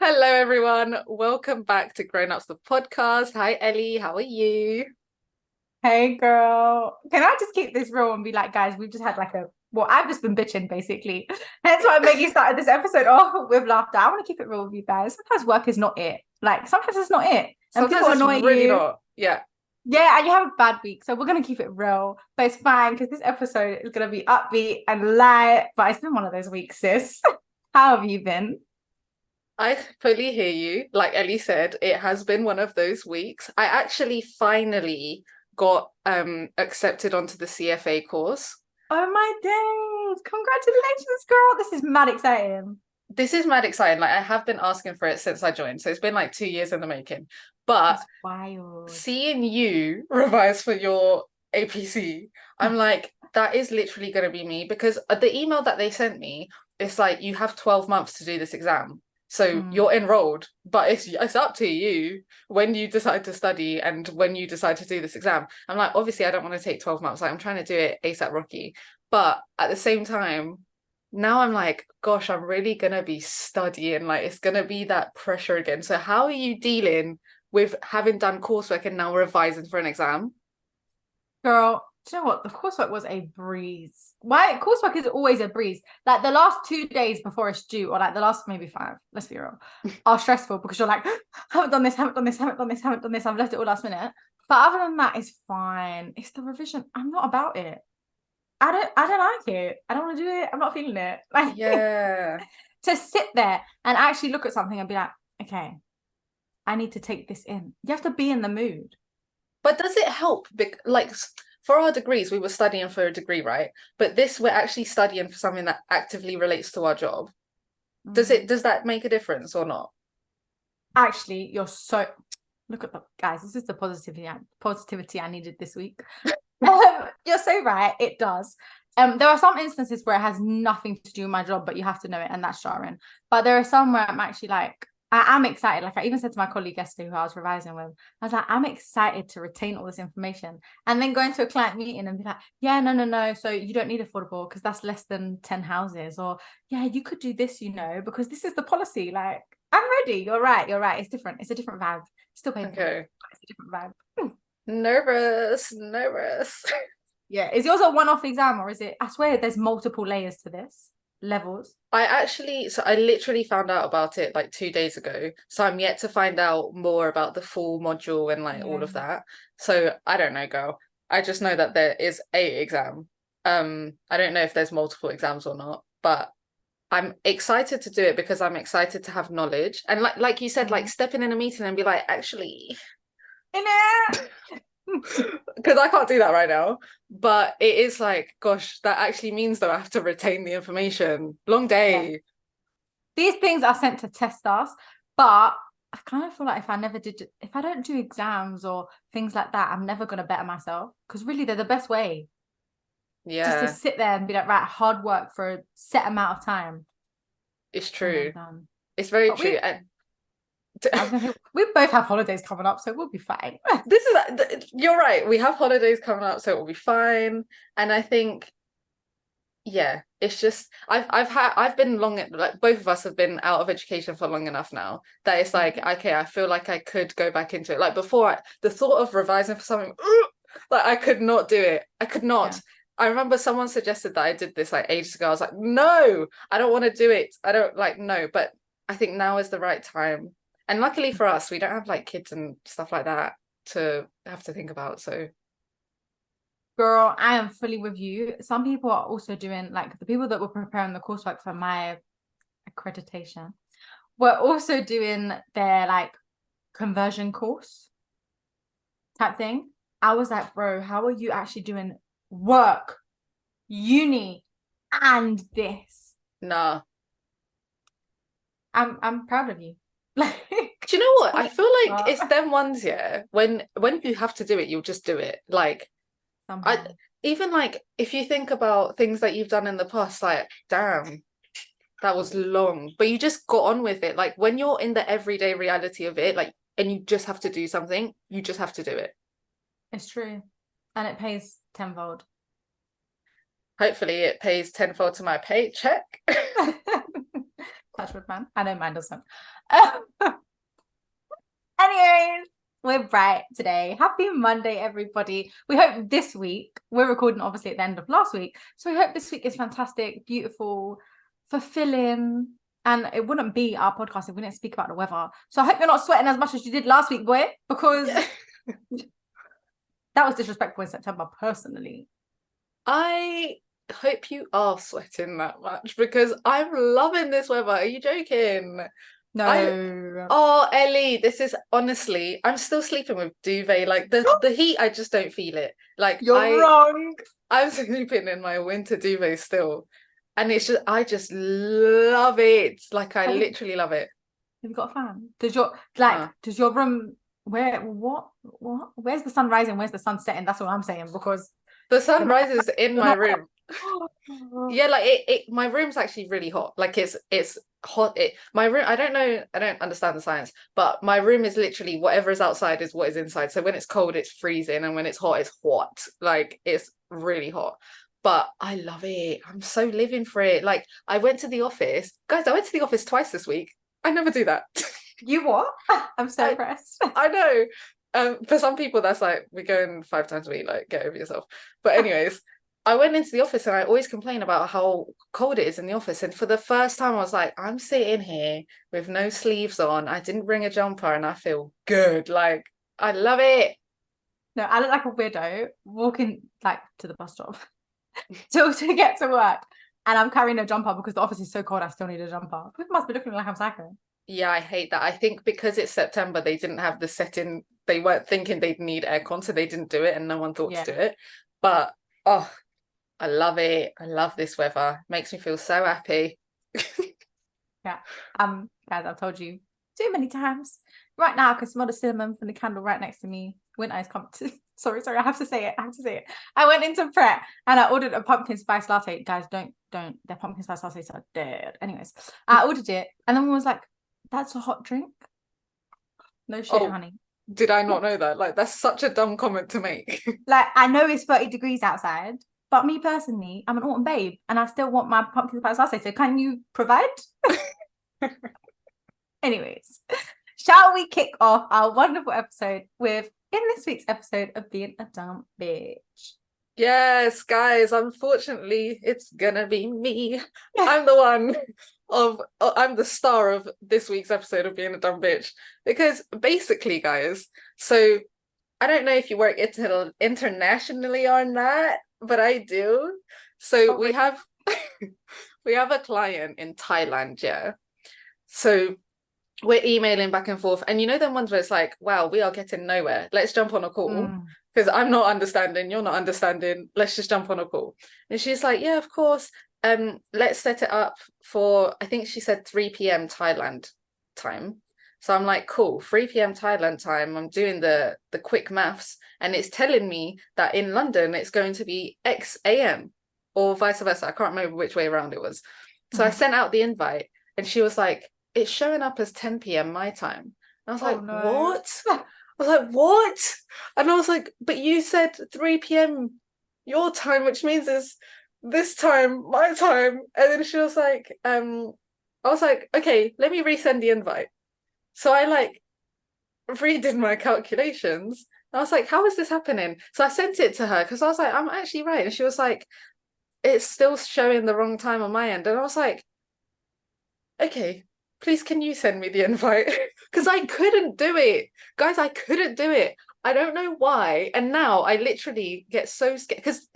Hello, everyone. Welcome back to Grown Ups, the podcast. Hi, Ellie. How are you? Hey girl, can I just keep this real and be like, guys, we've just had I've just been bitching basically. Hence why Maggie started this episode off with laughter. I want to keep it real with you guys. Sometimes work is not it. Like sometimes it's not it. And Sometimes people it's annoy really you. not. Yeah. Yeah, and you have a bad week. So we're gonna keep it real. But it's fine because this episode is gonna be upbeat and light. But it's been one of those weeks, sis. How have you been? I fully hear you. Like Ellie said, it has been one of those weeks. I actually finally got accepted onto the CFA course. Oh my days. Congratulations, girl. This is mad exciting. This is mad exciting. Like I have been asking for it since I joined. So it's been like 2 years in the making. But That's wild. seeing you revise for your APC, I'm like, that is literally going to be me because the email that they sent me, it's like you have 12 months to do this exam. So Mm. you're enrolled, but it's up to you when you decide to study and when you decide to do this exam. I'm like, obviously, I don't want to take 12 months. Like, I'm trying to do it ASAP Rocky. But at the same time, now I'm like, gosh, I'm really gonna be studying. Like, it's gonna be that pressure again. So, how are you dealing with having done coursework and now revising for an exam? Girl, do you know what? The coursework was a breeze. Why coursework is always a breeze. Like the last 2 days before it's due, or like the last maybe five, let's be real, are stressful because you're like, haven't done this, haven't done this, haven't done this, haven't done this. I've left it all last minute. But other than that, it's fine. It's the revision. I'm not about it. I don't like it. I don't want to do it. I'm not feeling it. Like Yeah. to sit there and actually look at something and be like, okay, I need to take this in. You have to be in the mood. But does it help? Like for our degrees, we were studying for a degree, right? But this, we're actually studying for something that actively relates to our job. Mm. Does that make a difference or not? Actually, you're so look at the guys. This is the positivity I needed this week. You're so right. It does. There are some instances where it has nothing to do with my job, but you have to know it, and that's jarring. But there are some where I'm actually like, I am excited. Like I even said to my colleague yesterday who I was revising with, I was like, I'm excited to retain all this information, and then go into a client meeting and be like, yeah, no, no, no. So you don't need affordable because that's less than 10 houses, or yeah, you could do this, because this is the policy. Like I'm ready. You're right. You're right. It's different. It's a different vibe. Still paperwork. Okay. It's a different vibe. Nervous, nervous. Yeah. Is yours a one-off exam or is it? I swear there's multiple layers to this. Levels. So I literally found out about it like 2 days ago. So I'm yet to find out more about the full module and like all Yeah. of that. So I don't know, girl. I just know that there is a exam. I don't know if there's multiple exams or not, but I'm excited to do it because I'm excited to have knowledge. And like you said, like Mm. stepping in a meeting and be like, actually, In it. because I can't do that right now. But it is like, gosh, that actually means that I have to retain the information. Long Yeah. day. These things are sent to test us, but I kind of feel like if I don't do exams or things like that, I'm never gonna better myself because really they're the best way just to Yeah, sit there and be like, right, hard work for a set amount of time it's and then true. done. It's very But true. And I was gonna say, we both have holidays coming up, so we'll be fine. you're right. We have holidays coming up, so it will be fine. And I think, yeah, it's just I've been like both of us have been out of education for long enough now that it's like, okay, I feel like I could go back into it. Like before, the thought of revising for something, like I could not do it. I could Yeah. not. I remember someone suggested that I did this like ages ago. I was like, no, I don't want to do it. I don't like no, but I think now is the right time. And luckily for us, we don't have like kids and stuff like that to have to think about. So Girl, I am fully with you. Some people are also doing like the people that were preparing the coursework for my accreditation were also doing their like conversion course type thing. I was like, bro, how are you actually doing work, uni, and this? nah. I'm proud of you. Like Do you know what? I feel like but it's them ones, yeah. When you have to do it, you'll just do it. Like I somehow. even like if you think about things that you've done in the past, like damn, that was long. But you just got on with it. Like when you're in the everyday reality of it, like and you just have to do something, you just have to do it. It's true. And it pays tenfold. Hopefully it pays tenfold to my paycheck. Touch wood, man. I know mine doesn't. Anyways, we're bright today. Happy Monday, everybody. We hope this week, we're recording obviously at the end of last week. So we hope this week is fantastic, beautiful, fulfilling. And it wouldn't be our podcast if we didn't speak about the weather. So I hope you're not sweating as much as you did last week, boy, because that was disrespectful in September, personally. I hope you are sweating that much because I'm loving this weather. Are you joking? No. Oh, Ellie, this is honestly, I'm still sleeping with duvet. Like the heat, I just don't feel it. Like You're wrong. I'm sleeping in my winter duvet still. And it's just I just love it. Like I literally love it. Have you got a fan? Does your room where's the sun rising? Where's the sun setting? That's what I'm saying, because The sun rises in my not room. Yeah, like it my room's actually really hot. Like it's hot. My room, I don't understand the science, but my room is literally whatever is outside is what is inside. So when it's cold, it's freezing, and when it's hot, it's hot. Like it's really hot. But I love it. I'm so living for it. Like I went to the office. Guys, I went to the office twice this week. I never do that. You what? I'm so impressed. I know. For some people, that's like we're going 5 times a week. Like, get over yourself. But anyways, I went into the office and I always complain about how cold it is in the office. And for the first time, I was like, I'm sitting here with no sleeves on. I didn't bring a jumper, and I feel good. Like, I love it. No, I look like a weirdo walking like to the bus stop to get to work, and I'm carrying a jumper because the office is so cold. I still need a jumper. People must be looking like I'm psycho. Yeah, I hate that. I think because it's September, they didn't have the setting. They weren't thinking they'd need aircon, so they didn't do it, and no one thought to do it. But oh, I love it. I love this weather. Makes me feel so happy. Yeah. Guys, I've told you too many times. Right now, I can smell the cinnamon from the candle right next to me. Winter is coming to sorry, I have to say it. I went into Pret and I ordered a pumpkin spice latte. Guys, don't. Their pumpkin spice lattes are dead. Anyways, I ordered it, and then one was like, that's a hot drink. No shit, honey. Did I not know that? Like, that's such a dumb comment to make. Like, I know it's 30 degrees outside, but me personally, I'm an autumn babe, and I still want my pumpkin spice latte. So can you provide? Anyways, shall we kick off our wonderful episode with, in this week's episode of Being a Dumb Bitch? Yes, guys, unfortunately, it's gonna be me. I'm the one I'm the star of this week's episode of Being a Dumb Bitch. Because basically, guys, so I don't know if you work internationally or not, but I do. So we have a client in Thailand, yeah. So we're emailing back and forth, and you know them ones where it's like, wow, we are getting nowhere. Let's jump on a call. Because I'm not understanding, you're not understanding. Let's just jump on a call. And she's like, yeah, of course. Let's set it up for, I think she said 3 p.m. Thailand time. So I'm like, cool, 3 p.m. Thailand time. I'm doing the quick maths, and it's telling me that in London it's going to be X a.m. or vice versa. I can't remember which way around it was. So I sent out the invite, and she was like, it's showing up as 10 p.m. my time. And I was like, no. what? I was like, what? And I was like, but you said 3 p.m. your time, which means it's this time, my time. And then she was like, I was like, okay, let me resend the invite. So I like redid my calculations. I was like, how is this happening? So I sent it to her because I was like, I'm actually right. And she was like, it's still showing the wrong time on my end. And I was like, okay, please can you send me the invite? Because I couldn't do it. Guys, I couldn't do it. I don't know why. And now I literally get so scared because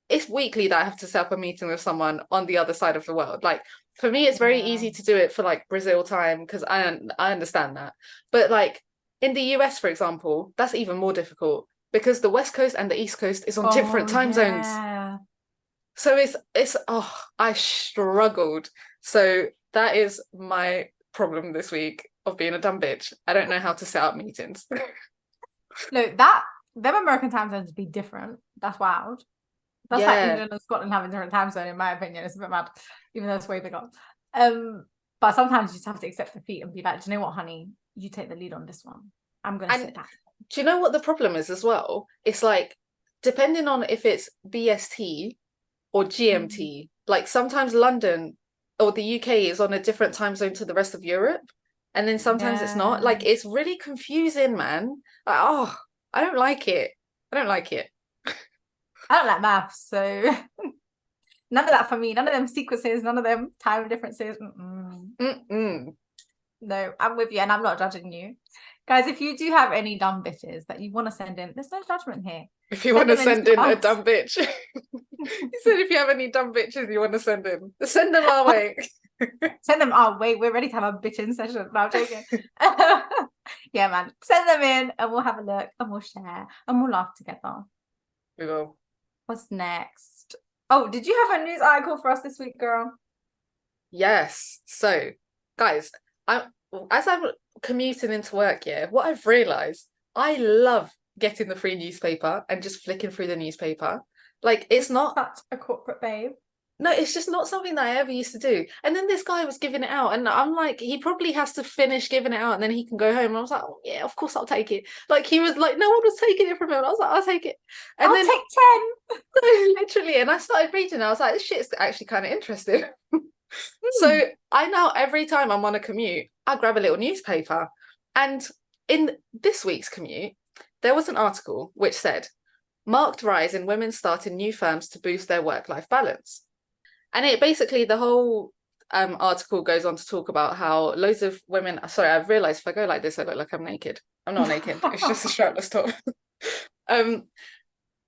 it's weekly that I have to set up a meeting with someone on the other side of the world. Like for me, it's very easy to do it for like Brazil time because I understand that. But like in the US, for example, that's even more difficult because the West Coast and the East Coast is on different time zones. So it's I struggled. So that is my problem this week of being a dumb bitch. I don't know how to set up meetings. No, them American time zones be different. That's wild. That's like England and Scotland having different time zone, in my opinion. It's a bit mad, even though it's way bigger. But sometimes you just have to accept defeat and be like, do you know what, honey? You take the lead on this one. I'm gonna sit back. Do you know what the problem is as well? It's like depending on if it's BST or GMT. Like sometimes London or the UK is on a different time zone to the rest of Europe. and then sometimes it's not. Like, Yeah. it's really confusing, man. Like, oh, I don't like it. I don't like it. I don't like maths, so none of that for me. None of them sequences, none of them time differences. Mm-mm. No, I'm with you, and I'm not judging you. Guys, if you do have any dumb bitches that you want to send in, there's no judgment here. If you Send want to them in send to in a us. dumb bitch. You said if you have any dumb bitches you want to send them our way. Send them our way. We're ready to have a bitching session. No, I'm joking. Yeah, man. Send them in and we'll have a look and we'll share and we'll laugh together. We will. What's next? Oh, did you have a news article for us this week, girl? Yes. So, guys, as I'm commuting into work, yeah, what I've realized, I love getting the free newspaper and just flicking through the newspaper. Like, it's not, Such a corporate babe. no, it's just not something that I ever used to do. And then this guy was giving it out, and I'm like, he probably has to finish giving it out and then he can go home. And I was like, oh, yeah, of course I'll take it. Like, he was like, no one was taking it from him. And I was like, I'll take it. And I'll then take 10. literally, and I started reading, and I was like, this shit's actually kind of interesting. Hmm. So I now, every time I'm on a commute, I grab a little newspaper. And in this week's commute, there was an article which said, marked rise in women starting new firms to boost their work-life balance. And it basically, the whole article goes on to talk about how loads of women, sorry, I've realized if I go like this, I look like I'm naked. I'm not naked. It's just a strapless top.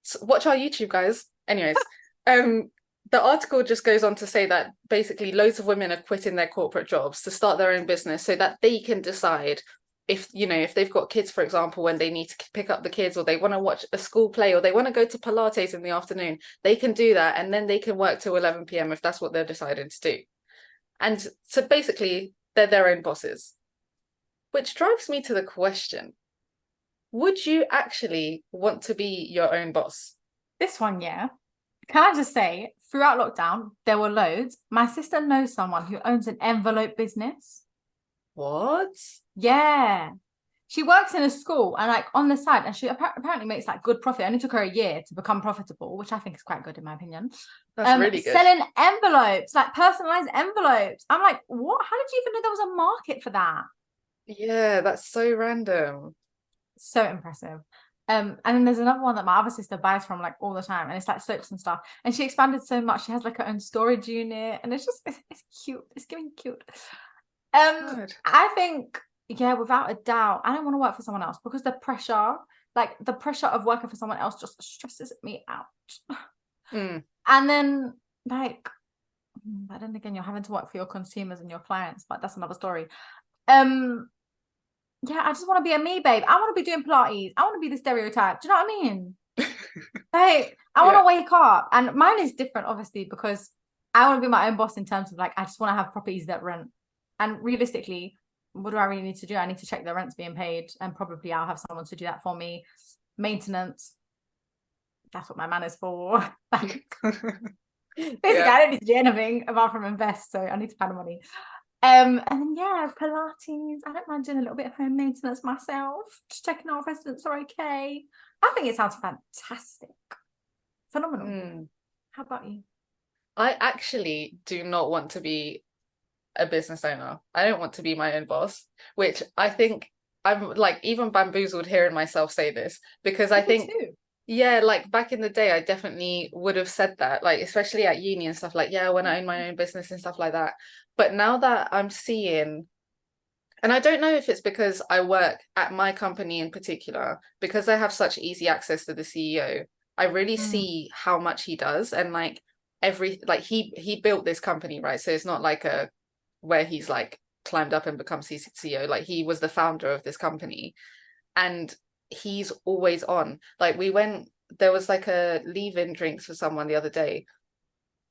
So watch our YouTube, guys. Anyways, the article just goes on to say that basically loads of women are quitting their corporate jobs to start their own business so that they can decide if, you know, if they've got kids, for example, when they need to pick up the kids, or they want to watch a school play, or they want to go to Pilates in the afternoon, they can do that, and then they can work till 11 p.m. if that's what they're deciding to do. And so basically, they're their own bosses, which drives me to the question, would you actually want to be your own boss? This one, yeah. Can I just say, throughout lockdown, there were loads. My sister knows someone who owns an envelope business. What? Yeah. She works in a school and like on the side, and she apparently makes like good profit. It only took her a year to become profitable, which I think is quite good in my opinion. That's really good. Selling envelopes, like personalized envelopes. I'm like, what? How did you even know there was a market for that? Yeah, that's so random. So impressive. And then there's another one that my other sister buys from like all the time, and it's like soaps and stuff. And she expanded so much, she has like her own storage unit, and it's just it's cute. It's giving cute. Good. I think, yeah, without a doubt, I don't want to work for someone else because the pressure of working for someone else just stresses me out. Mm. And then like, but then again, you're having to work for your consumers and your clients, but that's another story. Yeah, I just want to be a me, babe. I want to be doing Pilates. I want to be the stereotype. Do you know what I mean? Like, I want to wake up. And mine is different, obviously, because I want to be my own boss in terms of like, I just want to have properties that rent. And realistically, what do I really need to do? I need to check the rent's being paid, and probably I'll have someone to do that for me. Maintenance. That's what my man is for. Basically, I don't need to do anything apart from invest. So I need to find the money. And then, yeah, Pilates. I don't mind doing a little bit of home maintenance myself, just checking our residents are okay. I think it sounds fantastic. Phenomenal. How about you? I actually do not want to be a business owner. I don't want to be my own boss, which I think I'm like even bamboozled hearing myself say this, because I think, yeah, like back in the day, I definitely would have said that, like especially at uni and stuff, like, yeah, when I own my own business and stuff like that. But now that I'm seeing, and I don't know if it's because I work at my company in particular, because I have such easy access to the CEO, I really see how much he does. And like he built this company, right? So it's not like a where he's like climbed up and become CEO. Like he was the founder of this company, and he's always on. Like there was like a leave-in drinks for someone the other day,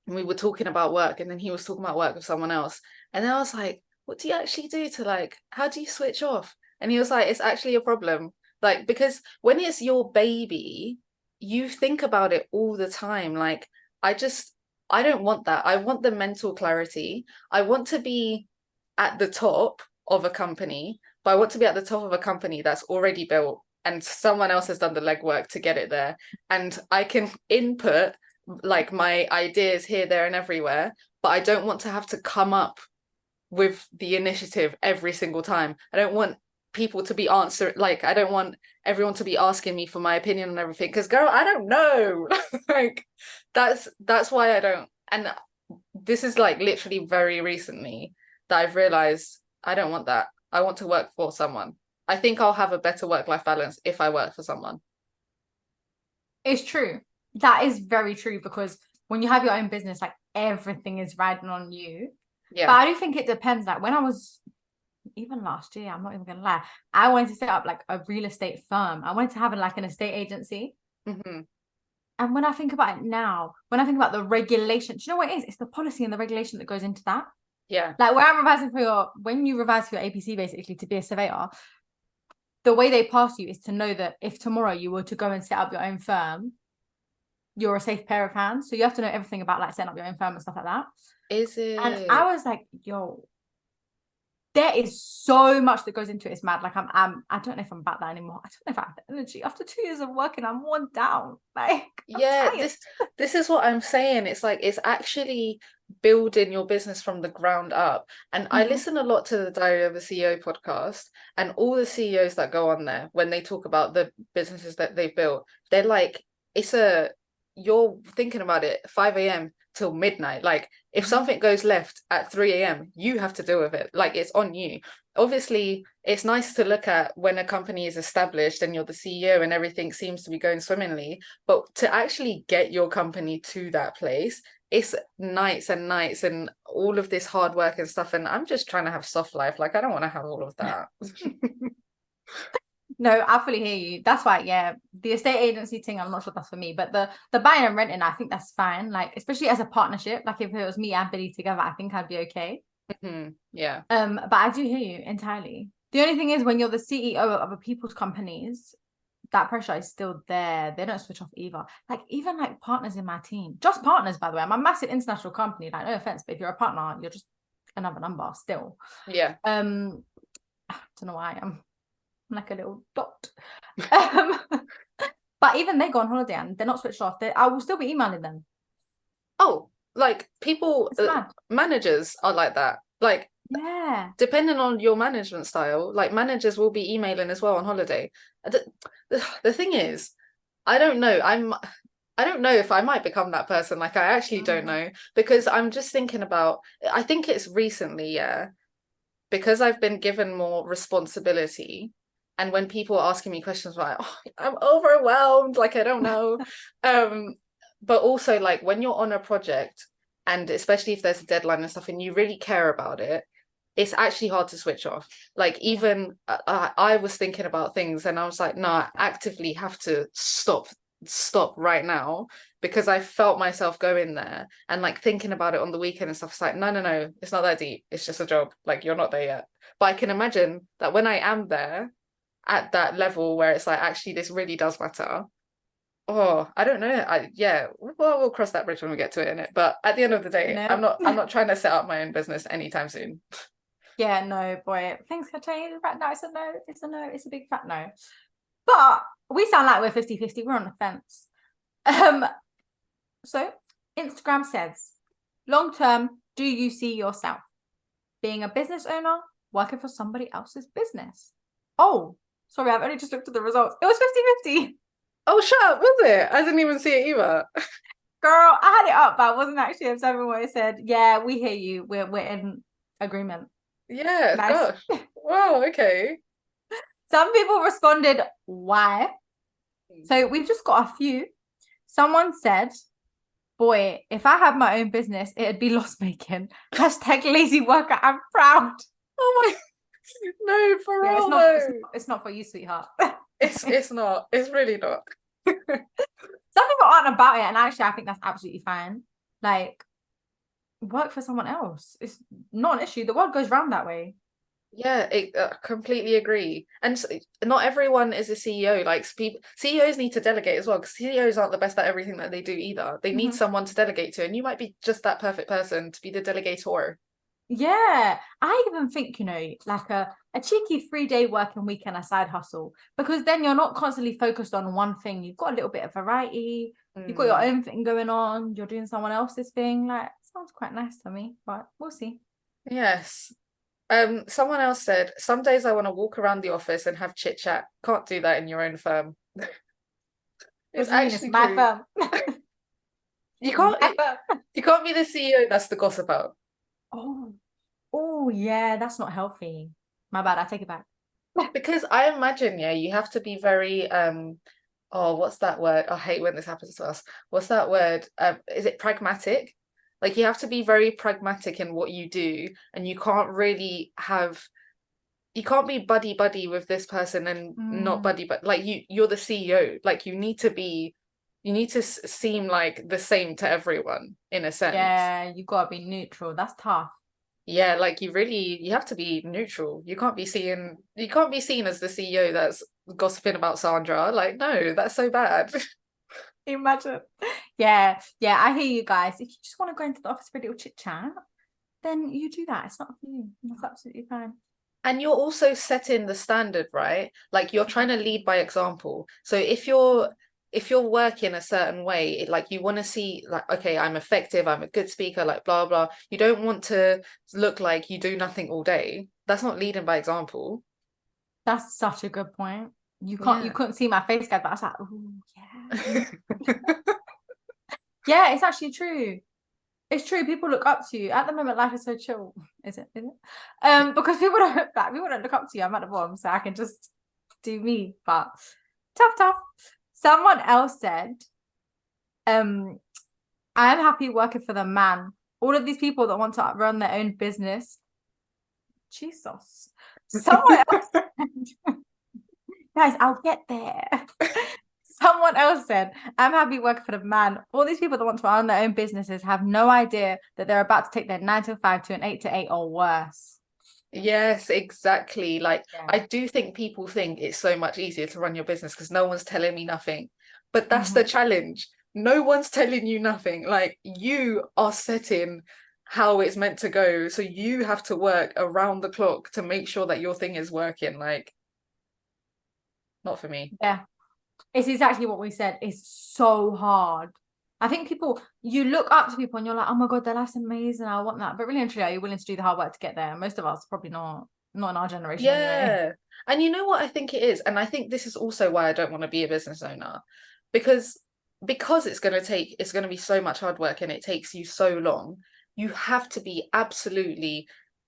and we were talking about work, and then he was talking about work with someone else, and then I was like, what do you actually do to like, how do you switch off? And he was like, it's actually a problem, like, because when it's your baby, you think about it all the time. Like, I don't want that. I want the mental clarity. I want to be at the top of a company, but I want to be at the top of a company that's already built and someone else has done the legwork to get it there. And I can input like my ideas here, there, and everywhere, but I don't want to have to come up with the initiative every single time. I don't want people to be like, I don't want everyone to be asking me for my opinion on everything, because girl, I don't know. Like that's why I don't. And this is like literally very recently that I've realized I don't want that. I want to work for someone. I think I'll have a better work-life balance if I work for someone. It's true. That is very true, because when you have your own business, like everything is riding on you. Yeah. But I do think it depends. Like when I was, even last year, I'm not even gonna lie, I wanted to set up like a real estate firm. I wanted to have like an estate agency. Mm-hmm. And when I think about it now, when I think about the regulation, do you know what it is? It's the policy and the regulation that goes into that. Yeah. Like when you revise for your APC, basically to be a surveyor, the way they pass you is to know that if tomorrow you were to go and set up your own firm, you're a safe pair of hands. So you have to know everything about like setting up your own firm and stuff like that. Is And it? I was like, yo, there is so much that goes into it. It's mad. Like I don't know if I'm about that anymore. I don't know if I have the energy. After 2 years of working, I'm worn down. Like Yeah, this is what I'm saying. It's like it's actually building your business from the ground up. And I Mhm. listen a lot to the Diary of a CEO podcast, and all the CEOs that go on there, when they talk about the businesses that they've built, they're like, you're thinking about it 5 a.m. till midnight. Like if something goes left at 3 a.m., you have to deal with it. Like it's on you. Obviously, it's nice to look at when a company is established and you're the CEO and everything seems to be going swimmingly, but to actually get your company to that place, it's nights and nights and all of this hard work and stuff. And I'm just trying to have soft life. Like I don't want to have all of that. No, I fully hear you. That's why, yeah, the estate agency thing, I'm not sure that's for me. But the buying and renting, I think that's fine. Like, especially as a partnership. Like if it was me and Billy together, I think I'd be okay. Yeah. But I do hear you entirely. The only thing is when you're the CEO of other people's companies, that pressure is still there. They don't switch off either. Like even like partners in my team, just partners, by the way. I'm a massive international company. Like no offense, but if you're a partner, you're just another number still. Yeah. I don't know why I'm like a little dot. Um, but even they go on holiday and they're not switched off. I will still be emailing them. Oh, like people, It's mad. managers are like that. Like Yeah. depending on your management style, like managers will be emailing as well on holiday. The thing is, I don't know. I don't know if I might become that person. Like I actually don't know, because I'm just thinking about, I think it's recently, yeah, because I've been given more responsibility. And when people are asking me questions like, oh, I'm overwhelmed, like I don't know. But also like when you're on a project, and especially if there's a deadline and stuff and you really care about it, it's actually hard to switch off. Like even I was thinking about things and I was like, no, I actively have to stop right now, because I felt myself go in there and like thinking about it on the weekend and stuff. It's like, no, it's not that deep. It's just a job. Like you're not there yet. But I can imagine that when I am there at that level where it's like, actually, this really does matter. Oh, I don't know. Yeah, well, we'll cross that bridge when we get to it in it. But at the end of the day, No. I'm not trying to set up my own business anytime soon. Yeah, no, boy. Things can change right now. It's a no. It's a no. It's a big fat no. But we sound like we're 50-50. We're on the fence. So Instagram says, long term, do you see yourself being a business owner, working for somebody else's business? Oh, sorry, I've only just looked at the results. It was 50-50. Oh, shut up, was it? I didn't even see it either. Girl, I had it up, but I wasn't actually observing what it said. Yeah, we hear you. We're in agreement. Yeah, Nice. gosh. Wow, okay. Some people responded, why? So we've just got a few. Someone said, boy, if I had my own business, it'd be loss making. Hashtag lazy worker. I'm proud. Oh my, no, for Yeah, real though. it's not for you, sweetheart. It's not. It's really not. Some people aren't about it, and actually, I think that's absolutely fine. Like, work for someone else. It's not an issue. The world goes round that way. Yeah, completely agree. And not everyone is a CEO. Like CEOs need to delegate as well, because CEOs aren't the best at everything that they do either. They need someone to delegate to, and you might be just that perfect person to be the delegator. Yeah, I even think, like a cheeky 3-day working week and a side hustle, because then you're not constantly focused on one thing. You've got a little bit of variety. You've got your own thing going on. You're doing someone else's thing. Like, sounds quite nice to me, but we'll see. Yes. Someone else said, some days I want to walk around the office and have chit chat. Can't do that in your own firm. What It's do you mean? It's actually my true. firm. You It's can't my firm. you can't be the CEO that's the gossip out. Oh, oh yeah, that's not healthy. My bad. I take it back. Because I imagine, yeah, you have to be very oh, what's that word? I hate when this happens to us. What's that word? Is it pragmatic? Like you have to be very pragmatic in what you do, and you can't be buddy buddy with this person and not Mm, buddy, but like you're the CEO. Like you need to seem like the same to everyone in a sense. yeah, you gotta be neutral. That's tough. Yeah, like you have to be neutral. You can't be seen as the CEO that's gossiping about Sandra. Like, no, that's so bad. Imagine. Yeah, yeah, I hear you guys. If you just want to go into the office for a little chit chat, then you do that. It's not for you. That's absolutely fine. And you're also setting the standard, right? Like you're trying to lead by example. So if you're working a certain way, like you want to see like, okay, I'm effective, I'm a good speaker, like blah blah. You don't want to look like you do nothing all day. That's not leading by example. That's such a good point. You Yeah. couldn't see my face, guys, but I was like, oh yeah. Yeah, it's actually true. It's true. People look up to you. At the moment, life is so chill. Is it? Is it? Because people don't look up to you. I'm at the bottom, so I can just do me. But tough. Someone else said, um, I am happy working for the man. All of these people that want to run their own business. Jesus. Someone else said, guys, I'll get there. Someone else said, I'm happy working for the man. All these people that want to run their own businesses have no idea that they're about to take their 9 to 5 to an 8 to 8 or worse. Yes, exactly. Like, Yeah. I do think people think it's so much easier to run your business because no one's telling me nothing. But that's the Mhm. challenge. No one's telling you nothing. Like, you are setting how it's meant to go. So you have to work around the clock to make sure that your thing is working. Like, not for me. Yeah. It's exactly what we said. It's so hard. I think you look up to people and you're like, oh my God, their life's amazing. I want that. But really and truly, are you willing to do the hard work to get there? Most of us probably not in our generation anyway. Yeah. And you know what I think it is? And I think this is also why I don't want to be a business owner. Because it's going to be so much hard work and it takes you so long. You have to be absolutely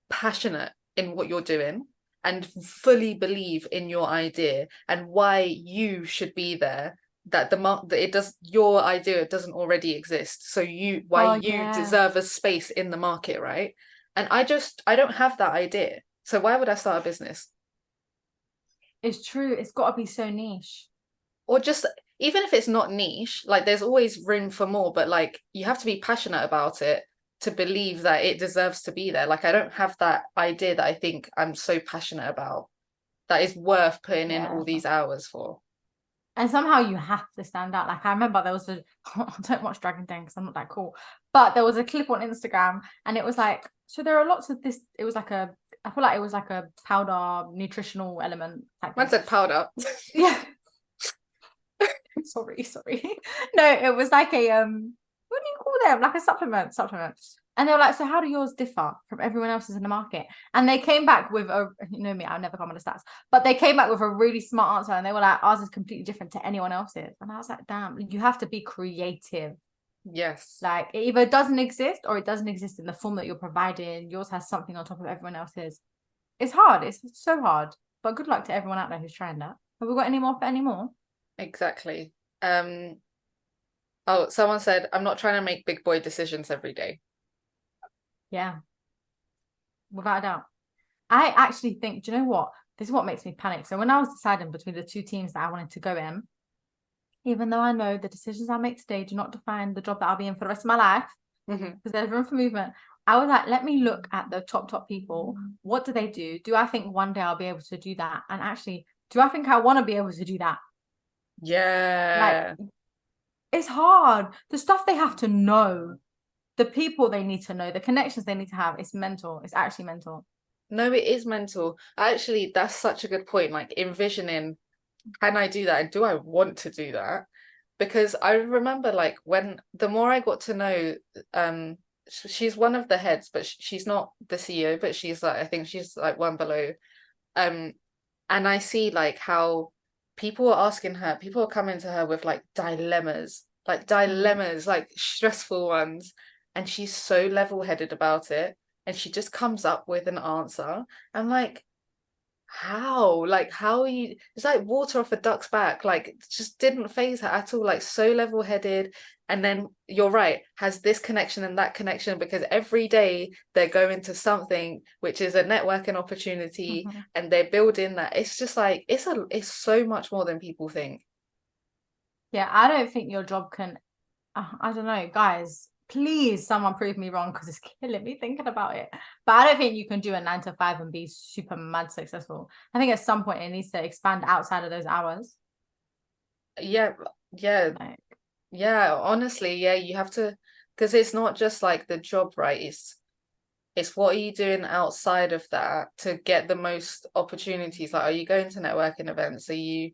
passionate in what you're doing and fully believe in your idea and why you should be there. That that it does your idea doesn't already exist. So why Oh you yeah. deserve a space in the market, right? And I don't have that idea. So why would I start a business? It's true. It's gotta be so niche. Or just even if it's not niche, like there's always room for more, but like you have to be passionate about it to believe that it deserves to be there. Like I don't have that idea that I think I'm so passionate about that is worth putting in all Yeah. these hours for. And somehow you have to stand out. Like I remember there was I don't watch Dragon Den because I'm not that cool, but there was a clip on Instagram and it was like, so there are lots of this. It was like I feel like it was like a powder nutritional element type Man thing. said powder. Yeah. Sorry. No, it was like a what do you call them? Like a supplement. And they were like, so how do yours differ from everyone else's in the market? And they came back with you know me, I'll never come on the stats, but they came back with a really smart answer and they were like, ours is completely different to anyone else's. And I was like, damn, you have to be creative. Yes, Like it either doesn't exist or it doesn't exist in the form that you're providing. Yours has something on top of everyone else's. It's hard. It's so hard. But good luck to everyone out there who's trying that. Have we got any more for any more? exactly. Oh, someone said, I'm not trying to make big boy decisions every day. Yeah, without a doubt. I actually think, do you know what? This is what makes me panic. So when I was deciding between the two teams that I wanted to go in, even though I know the decisions I make today do not define the job that I'll be in for the rest of my life, Mhm. because there's room for movement, I was like, let me look at the top people. What do they do? Do I think one day I'll be able to do that? And actually, do I think I want to be able to do that? Like, Yeah. it's hard. The stuff they have to know, the people they need to know, the connections they need to have, it's mental. It's actually mental. No, it is mental. Actually, that's such a good point. Like envisioning, can I do that? And do I want to do that? Because I remember like when the more I got to know she's one of the heads, but she's not the CEO, but she's like, I think she's like one below. Um, and I see like how people are asking her, people are coming to her with like dilemmas, like stressful ones, and she's so level-headed about it, and she just comes up with an answer. I'm like, how? Like, how are you? It's like water off a duck's back. Like, it just didn't phase her at all. Like, so level-headed. And then you're right, has this connection and that connection because every day they're going to something which is a networking opportunity Mm-hmm. and they're building that. It's just like it's so much more than people think. Yeah, I don't think your job can. I don't know, guys. Please, someone prove me wrong because it's killing me thinking about it. But I don't think you can do a 9 to 5 and be super mad successful. I think at some point it needs to expand outside of those hours. Yeah, yeah, Like, yeah. Honestly, yeah, you have to, because it's not just like the job, right? It's what are you doing outside of that to get the most opportunities? Like, are you going to networking events? Are you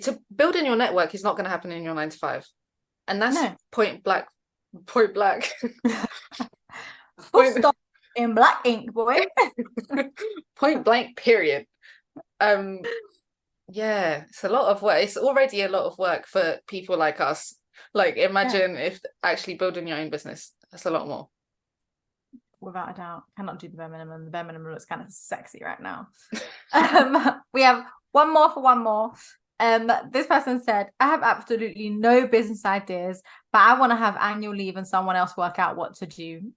to building your network is not going to happen in your 9 to 5, and that's no. point black, Full point stop in black ink, boy. point blank. Period. Um, yeah, it's a lot of work. It's already a lot of work for people like us. Like, Yeah, imagine if actually building your own business. That's a lot more. without a doubt. Cannot do the bare minimum. The bare minimum looks kind of sexy right now. We have one more for one more. This person said, I have absolutely no business ideas, but I want to have annual leave and someone else work out what to do.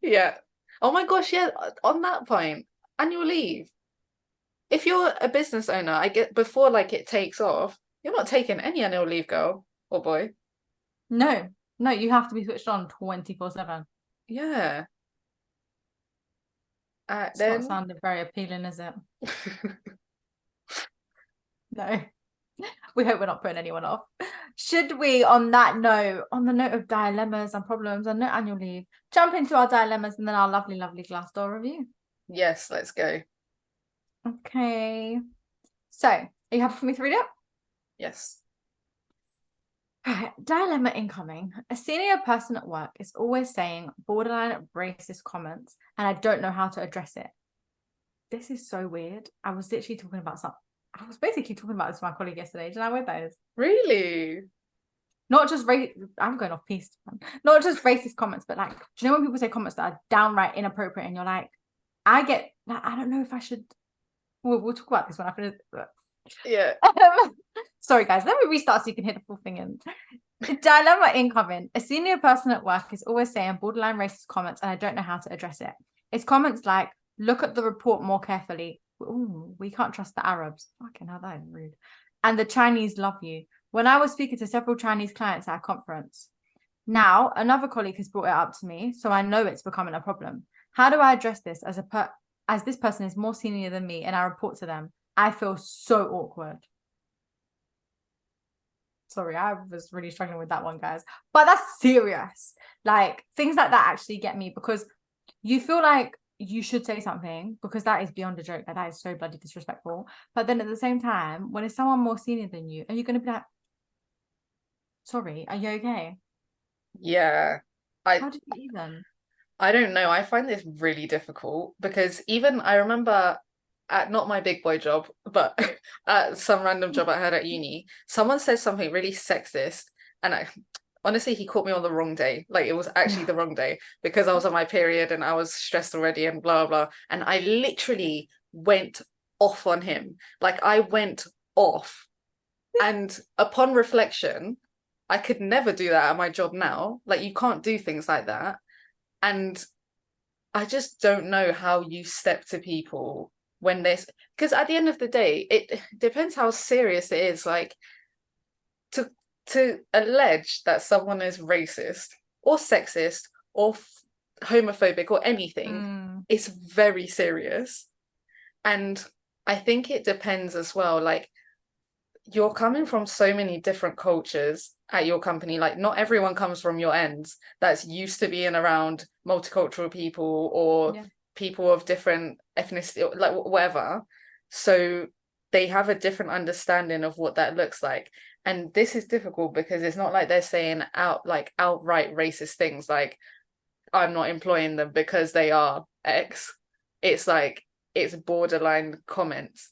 Yeah. Oh my gosh, yeah. On that point, annual leave. If you're a business owner, I get before like it takes off, you're not taking any annual leave, girl or boy. No, no, you have to be switched on 24/7. Yeah. It's not Then sounding very appealing, is it? No. We hope we're not putting anyone off. Should we, on that note, on the note of dilemmas and problems and no annual leave, jump into our dilemmas and then our lovely, lovely Glassdoor review? yes, let's go. Okay. So, are you happy for me to read it? Yes. Right. Dilemma incoming. A senior person at work is always saying borderline racist comments, and I don't know how to address it. This is so weird. I was literally talking about some. I was basically talking about this with my colleague yesterday. Do you know how weird that is? Really? Not just race. I'm going off piece. Not just racist comments, but like, do you know when people say comments that are downright inappropriate, and you're like, I get. I don't know if I should. We'll talk about this when I finish. Yeah. Sorry, guys. Let me restart so you can hear the full thing in. Dilemma incoming. A senior person at work is always saying borderline racist comments, and I don't know how to address it. It's comments like, look at the report more carefully. Ooh, we can't trust the Arabs. Fucking hell, that is rude. And the Chinese love you. When I was speaking to several Chinese clients at a conference. Now, another colleague has brought it up to me, so I know it's becoming a problem. How do I address this as this person is more senior than me and I report to them? I feel so awkward. Sorry, I was really struggling with that one, guys. But that's serious. Like, things like that actually get me because you feel like you should say something because that is beyond a joke. Like, that is so bloody disrespectful. But then at the same time, when it's someone more senior than you, are you going to be like, sorry, are you okay? Yeah. I How did you even? I don't know. I find this really difficult because even I remember at not my big boy job, but at some random job I had at uni, someone said something really sexist, and I honestly he caught me on the wrong day. Like it was actually Yeah. the wrong day because I was on my period and I was stressed already and blah blah. And I literally went off on him. Like I went off. And upon reflection, I could never do that at my job now. Like you can't do things like that. And I just don't know how you step to people when this, because at the end of the day, it depends how serious it is. Like to allege that someone is racist or sexist or homophobic or anything Mm, is very serious. And I think it depends as well. Like you're coming from so many different cultures at your company. Like not everyone comes from your ends that's used to being around multicultural people or yeah. people of different ethnicity, like whatever. So they have a different understanding of what that looks like. And this is difficult because it's not like they're saying outright racist things like I'm not employing them because they are X. It's like it's borderline comments.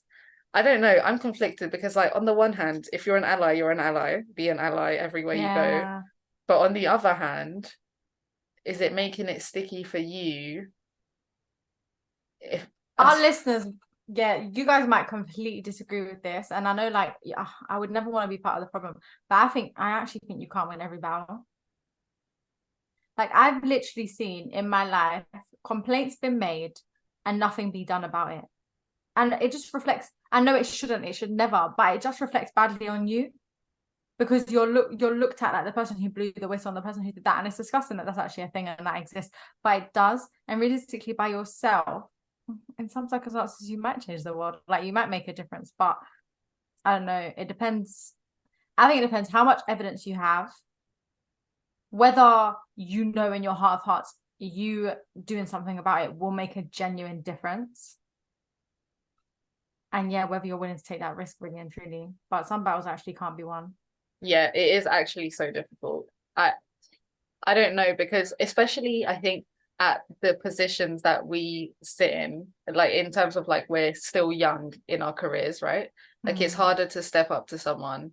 I don't know. I'm conflicted because like on the one hand, if you're an ally, you're an ally. Be an ally everywhere you go. Yeah. But on the other hand, is it making it sticky for you? If Our listeners, yeah, you guys might completely disagree with this. And I know, like, yeah, I would never want to be part of the problem. But I actually think you can't win every battle. Like, I've literally seen in my life complaints been made and nothing be done about it. And it just reflects, I know it should never, but it just reflects badly on you because you're looked at like the person who blew the whistle and the person who did that. And it's disgusting that that's actually a thing and that exists, but it does. And realistically, by yourself, in some circumstances, you might change the world. Like, you might make a difference, but I don't know. It depends. I think it depends how much evidence you have, whether you know in your heart of hearts you doing something about it will make a genuine difference. And yeah, whether you're willing to take that risk really and truly. But some battles actually can't be won. yeah, it is actually so difficult. I don't know because especially I think at the positions that we sit in, like in terms of like we're still young in our careers, right? Like it's harder to step up to someone.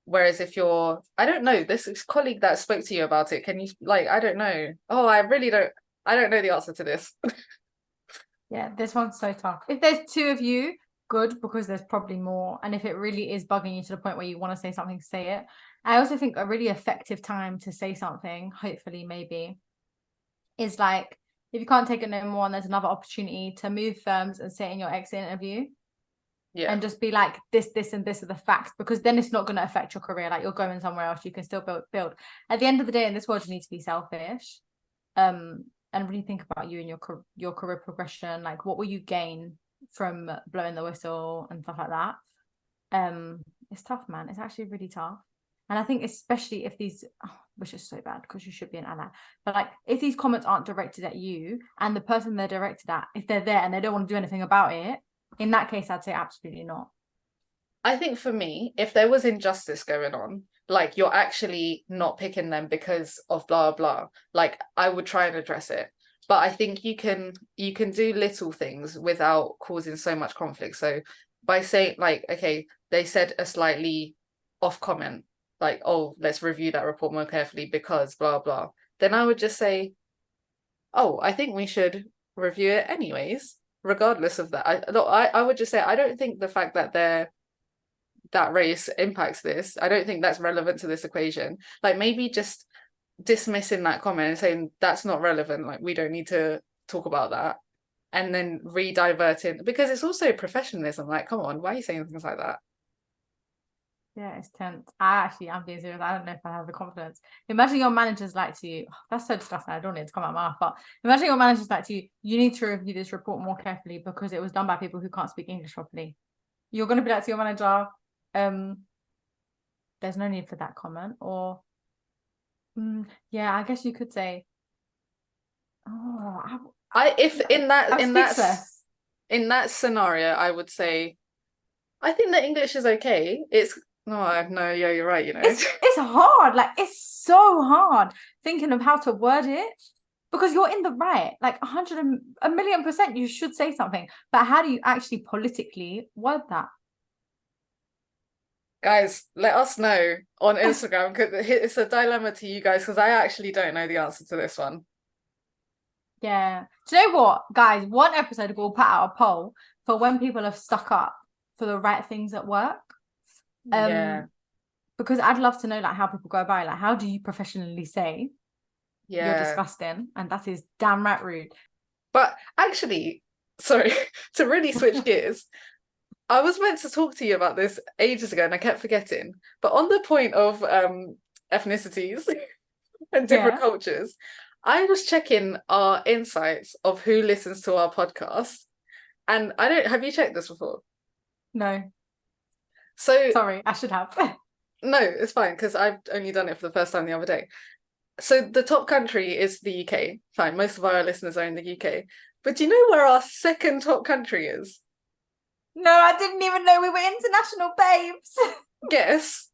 Whereas if you're, I don't know, this colleague that spoke to you about it, can you like, I don't know. Oh, I don't know the answer to this. Yeah, this one's so tough. If there's two of you, good, because there's probably more. And if it really is bugging you to the point where you want to say something, say it. I also think a really effective time to say something, hopefully, maybe, is like if you can't take it no more and there's another opportunity to move firms and say in your exit interview Yeah. and just be like this and this are the facts, because then it's not going to affect your career. Like, you're going somewhere else, you can still build. At the end of the day, in this world, you need to be selfish and really think about you and your career progression. Like, what will you gain from blowing the whistle and stuff like that? It's tough, man. It's actually really tough. And I think especially if these, which is so bad because you should be an ally, but like if these comments aren't directed at you and the person they're directed at, if they're there and they don't want to do anything about it, in that case, I'd say absolutely not. I think for me, if there was injustice going on, like you're actually not picking them because of blah blah, like I would try and address it. But I think you can do little things without causing so much conflict. So by saying like, okay, they said a slightly off comment, like, oh, let's review that report more carefully because blah blah. Then I would just say, oh, I think we should review it anyways, regardless of that. I would just say I don't think the fact that that race impacts this. I don't think that's relevant to this equation. Like maybe just dismissing that comment and saying that's not relevant. Like we don't need to talk about that. And then re-diverting because it's also professionalism. Like, come on, why are you saying things like that? Yeah, it's tense. I'm being serious. I don't know if I have the confidence. Imagine your manager's like to you. That's so disgusting. I don't need it to come out of my mouth. But imagine your manager's like to you. You need to review this report more carefully because it was done by people who can't speak English properly. You're going to be like to your manager, there's no need for that comment. Or, yeah, I guess you could say, oh, If in I'm speechless. in that scenario, I would say, I think that English is okay. It's no, yeah, you're right. You know, it's hard. Like, it's so hard thinking of how to word it because you're in the right. Like 1,000,000% you should say something, but how do you actually politically word that? guys, let us know on Instagram because it's a dilemma to you guys because I actually don't know the answer to this one. Yeah. Do you know what, guys? One episode we'll put out a poll for when people have stuck up for the right things at work. Yeah. Because I'd love to know like how people go about it. Like, how do you professionally say you're disgusting? And that is damn right rude. But actually, sorry, to really switch gears, I was meant to talk to you about this ages ago and I kept forgetting. But on the point of ethnicities and different cultures, I was checking our insights of who listens to our podcast. And have you checked this before? No. So sorry, I should have. No, it's fine because I've only done it for the first time the other day. So the top country is the UK. Fine, most of our listeners are in the UK. But do you know where our second top country is? No, I didn't even know we were international babes. Guess.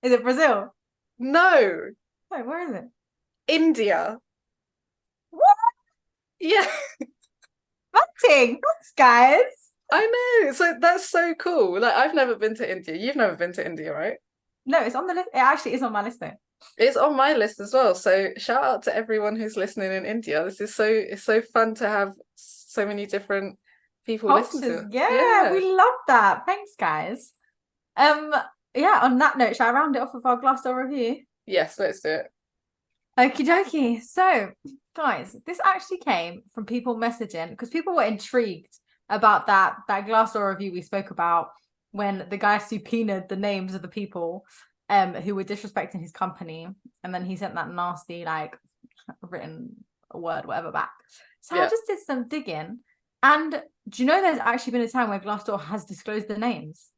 Is it Brazil? No, Wait, where is it? India. What? Yeah, Thanks, guys. I know. So that's so cool. Like I've never been to India. You've never been to India, right? No, it's on the list. It actually is on my list though. It's on my list as well. So shout out to everyone who's listening in India. It's so fun to have so many different people listen to Cultures, it. yeah, Yeah. we love that. Thanks, guys. Um, yeah, on that note, shall I round it off with our Glassdoor review? Yes, let's do it. Okie dokie. So, guys, this actually came from people messaging because people were intrigued about that Glassdoor review we spoke about when the guy subpoenaed the names of the people who were disrespecting his company, and then he sent that nasty like written word whatever back. So I Yeah. just did some digging, and do you know there's actually been a time where Glassdoor has disclosed the names?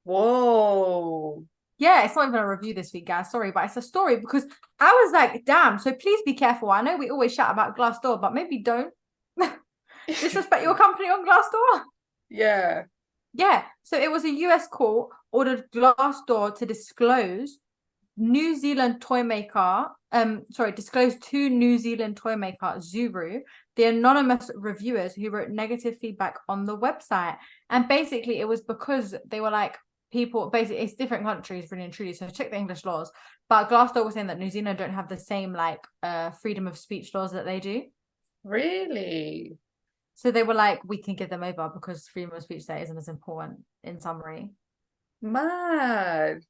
Whoa. Yeah, it's not even a review this week, guys. Sorry, but it's a story because I was like, damn. So please be careful. I know we always shout about Glassdoor, but maybe don't disrespect your company on Glassdoor. Yeah. Yeah. So it was a US court ordered Glassdoor to disclose New Zealand toy maker. Disclose to New Zealand toy maker Zuru the anonymous reviewers who wrote negative feedback on the website. And basically, it was because they were like, people basically it's different countries really and truly, so check the English laws, but Glassdoor was saying that New Zealand don't have the same like freedom of speech laws that they do, Really? so they were like, we can give them over because freedom of speech there isn't as important, in summary. Mad.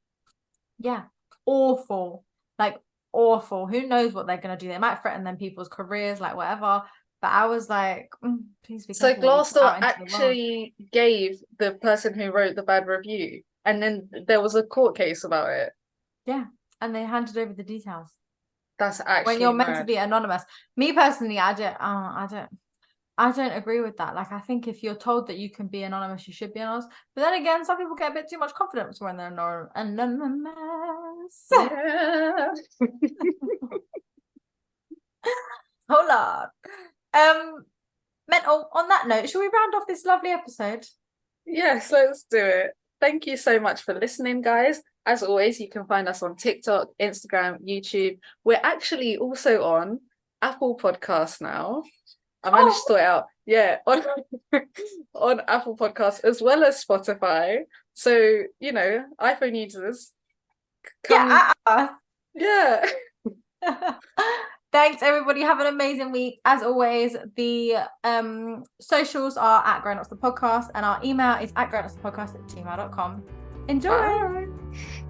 Yeah, awful, like awful. Who knows what they're gonna do? They might threaten them people's careers, like whatever. But I was like, please be So careful what you put Glassdoor out into the world. actually gave the person who wrote the bad review, and then there was a court case about it. Yeah, and they handed over the details That's when actually you're meant to mad. be anonymous. Me personally, I don't agree with that. Like, I think if you're told that you can be anonymous, you should be anonymous. But then again, some people get a bit too much confidence when they're anonymous. Yeah. Hold on. Mental. On that note, shall we round off this lovely episode? Yes, let's do it. Thank you so much for listening, guys. As always, you can find us on TikTok, Instagram, YouTube. We're actually also on Apple Podcasts now. I managed to Oh, sort it out. Yeah, on, on Apple Podcasts as well as Spotify. So, iPhone users come. yeah. Yeah. Thanks, everybody. Have an amazing week. As always, the socials are at Grown Ups the Podcast, and our email is at grownupsthepodcast@gmail.com. Enjoy. Bye.